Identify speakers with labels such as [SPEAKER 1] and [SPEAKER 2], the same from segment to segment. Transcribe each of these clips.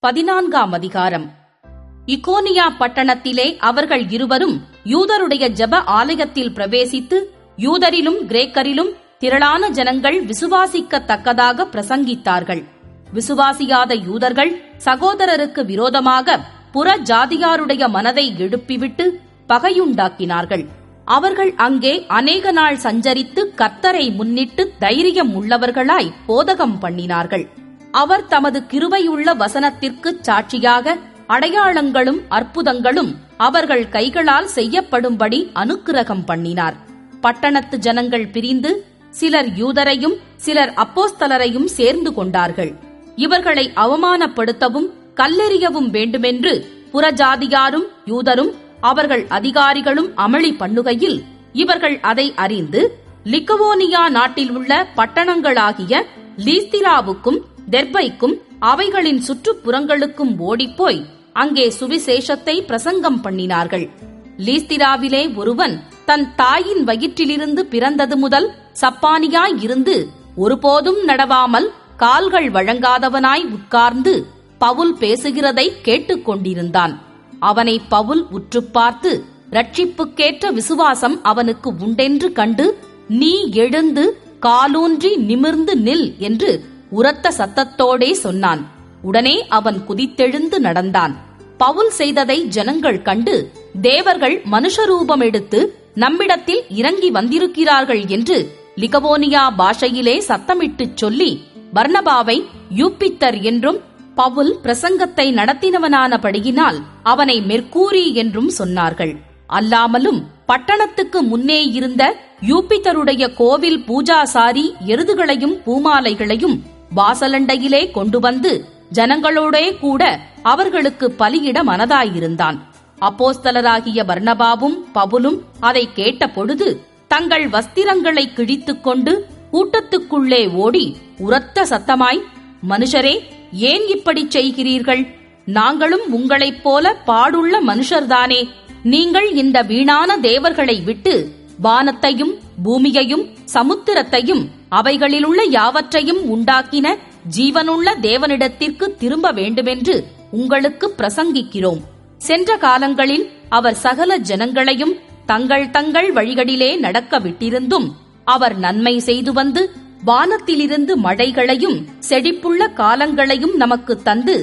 [SPEAKER 1] 14ஆம் அதிகாரம். இக்கோனியா பட்டணத்திலே அவர்கள் இருவரும் யூதருடைய ஜெப ஆலயத்தில் பிரவேசித்து, யூதரிலும் கிரேக்கரிலும் திரளான ஜனங்கள் விசுவாசிக்கத்தக்கதாக பிரசங்கித்தார்கள். விசுவாசியாத யூதர்கள் சகோதரருக்கு விரோதமாக புற ஜாதியாருடைய மனதை எழுப்பிவிட்டு பகையுண்டாக்கினார்கள். அவர்கள் அங்கே அநேக நாள் சஞ்சரித்து கர்த்தரை முன்னிட்டு தைரியம் உள்ளவர்களாய் போதகம் பண்ணினார்கள். அவர் தமது கிருபையுள்ள வசனத்திற்குச் சாட்சியாக அடையாளங்களும் அற்புதங்களும் அவர்கள் கைகளால் செய்யப்படும்படி அனுக்கிரகம் பண்ணினார். பட்டணத்து ஜனங்கள் பிரிந்து சிலர் யூதரையும் சிலர் அப்போஸ்தலரையும் சேர்ந்து கொண்டார்கள். இவர்களை அவமானப்படுத்தவும் கல்லெறியவும் வேண்டுமென்று புறஜாதியாரும் யூதரும் அவர்கள் அதிகாரிகளும் அமளி பண்ணுகையில், இவர்கள் அதை அறிந்து லிக்கவோனியா நாட்டில் உள்ள பட்டணங்களாகிய லீஸ்திராவுக்கும் தெர்பைக்கும் அவைகளின் சுற்றுப்புறங்களுக்கும் ஓடிப்போய் அங்கே சுவிசேஷத்தை பிரசங்கம் பண்ணினார்கள். லீஸ்திராவிலே ஒருவன் தன் தாயின் வயிற்றிலிருந்து பிறந்தது முதல் சப்பானியாய் இருந்து ஒருபோதும் நடவாமல் கால்கள் வழங்காதவனாய் உட்கார்ந்து பவுல் பேசுகிறதை கேட்டுக் கொண்டிருந்தான். அவனை பவுல் உற்று பார்த்து, ரட்சிப்புக்கேற்ற விசுவாசம் அவனுக்கு உண்டென்று கண்டு, நீ எழுந்து காலூன்றி நிமிர்ந்து நில் என்று உரத்த சத்தத்தோடே சொன்னான். உடனே அவன் குதித்தெழுந்து நடந்தான். பவுல் செய்ததை ஜனங்கள் கண்டு, தேவர்கள் மனுஷரூபம் எடுத்து நம்மிடத்தில் இறங்கி வந்திருக்கிறார்கள் என்று லிகவோனியா பாஷையிலே சத்தமிட்டுச் சொல்லி பர்னபாவை யூப்பித்தர் என்றும், பவுல் பிரசங்கத்தை நடத்தினவனானபடியினால் அவனை மெர்க்கூரி என்றும் சொன்னார்கள். அல்லாமலும் பட்டணத்துக்கு முன்னே இருந்த யூப்பித்தருடைய கோவில் பூஜாசாரி எருதுகளையும் பூமாலைகளையும் வாசலண்டையிலே கொண்டு வந்து ஜனங்களோடே கூட அவர்களுக்கு பலியிட மனதாயிருந்தான். அப்போஸ்தலராகிய பர்னபாவும் பவுலும் அதை கேட்ட பொழுது தங்கள் வஸ்திரங்களை கிழித்துக் கொண்டு கூட்டத்துக்குள்ளே ஓடி உரத்த சத்தமாய், மனுஷரே, ஏன் இப்படிச் செய்கிறீர்கள்? நாங்களும் உங்களைப் போல பாடுள்ள மனுஷர்தானே. நீங்கள் இந்த வீணான தேவர்களை விட்டு வானத்தையும் பூமியையும் சமுத்திரத்தையும் அவைகளிலுள்ள யாவற்றையும் உண்டாக்கின ஜீவனுள்ள தேவனிடத்திற்கு திரும்ப வேண்டுமென்று உங்களுக்கு பிரசங்கிக்கிறோம். சென்ற காலங்களில் அவர் சகல ஜனங்களையும் தங்கள் தங்கள் வழிகளிலே நடக்க விட்டிருந்தும், அவர் நன்மை செய்து வந்து வானத்திலிருந்து மழைகளையும் செழிப்புள்ள காலங்களையும் நமக்கு தந்து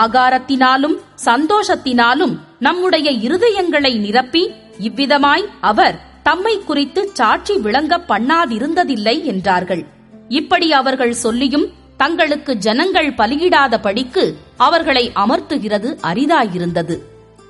[SPEAKER 1] ஆகாரத்தினாலும் சந்தோஷத்தினாலும் நம்முடைய இருதயங்களை நிரப்பி, இவ்விதமாய் அவர் தம்மை குறித்து சாட்சி விளங்க பண்ணாதிருந்ததில்லை என்றார்கள். இப்படி அவர்கள் சொல்லியும் தங்களுக்கு ஜனங்கள் பலியிடாதபடிக்கு அவர்களை அமர்த்துகிறது அரிதாயிருந்தது.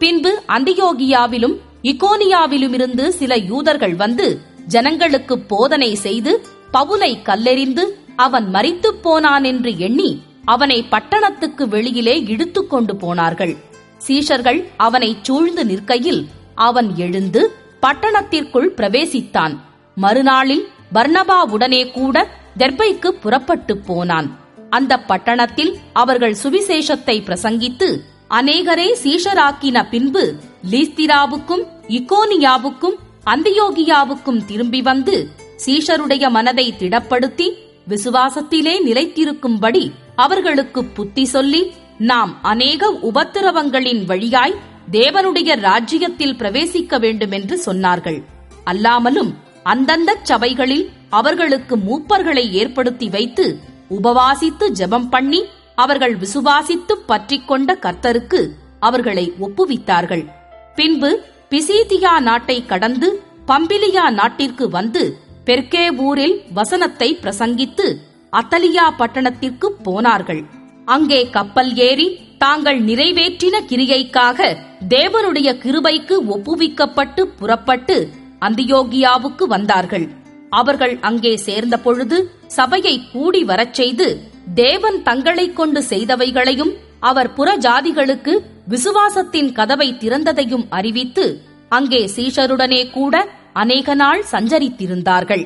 [SPEAKER 1] பின்பு அந்தியோகியாவிலும் இக்கோனியாவிலுமிருந்து சில யூதர்கள் வந்து ஜனங்களுக்கு போதனை செய்து பவுலை கல்லெறிந்து அவன் மரித்துப் போனான் என்று எண்ணி அவனை பட்டணத்துக்கு வெளியிலே இழுத்துக் கொண்டு போனார்கள். சீஷர்கள் அவனை சூழ்ந்து நிற்கையில் அவன் எழுந்து பட்டணத்திற்குள் பிரவேசித்தான். மறுநாளில் பர்னபாவுடனே கூட தெர்பைக்கு புறப்பட்டு போனான். அந்த பட்டணத்தில் அவர்கள் சுவிசேஷத்தை பிரசங்கித்து அநேகரே சீஷராக்கின பின்பு லீஸ்திராவுக்கும் இக்கோனியாவுக்கும் அந்தியோகியாவுக்கும் திரும்பி வந்து சீஷருடைய மனதை திடப்படுத்தி விசுவாசத்திலே நிலைத்திருக்கும்படி அவர்களுக்கு புத்தி சொல்லி, நாம் அநேக உபத்திரவங்களின் வழியாய் தேவனுடைய ராஜ்யத்தில் பிரவேசிக்க வேண்டுமென்று சொன்னார்கள். அல்லாமலும் அந்தந்த சபைகளில் அவர்களுக்கு மூப்பர்களை ஏற்படுத்தி வைத்து உபவாசித்து ஜெபம் பண்ணி அவர்கள் விசுவாசித்து பற்றிக்கொண்ட கர்த்தருக்கு அவர்களை ஒப்புவித்தார்கள். பின்பு பிசீதியா நாட்டை கடந்து பம்பிலியா நாட்டிற்கு வந்து பெர்கே ஊரில் வசனத்தை பிரசங்கித்து அத்தலியா பட்டணத்திற்கு போனார்கள். அங்கே கப்பல் ஏறி தாங்கள் நிறைவேற்றின கிரியைக்காக தேவனுடைய கிருபைக்கு ஒப்புவிக்கப்பட்டு புறப்பட்டு அந்தியோகியாவுக்கு வந்தார்கள். அவர்கள் அங்கே சேர்ந்த பொழுது சபையை கூடி வரச் செய்து தேவன் தங்களைக் கொண்டு செய்தவைகளையும் அவர் புறஜாதிகளுக்கு விசுவாசத்தின் கதவை திறந்ததையும் அறிவித்து அங்கே சீஷருடனே கூட அநேக நாள் சஞ்சரித்திருந்தார்கள்.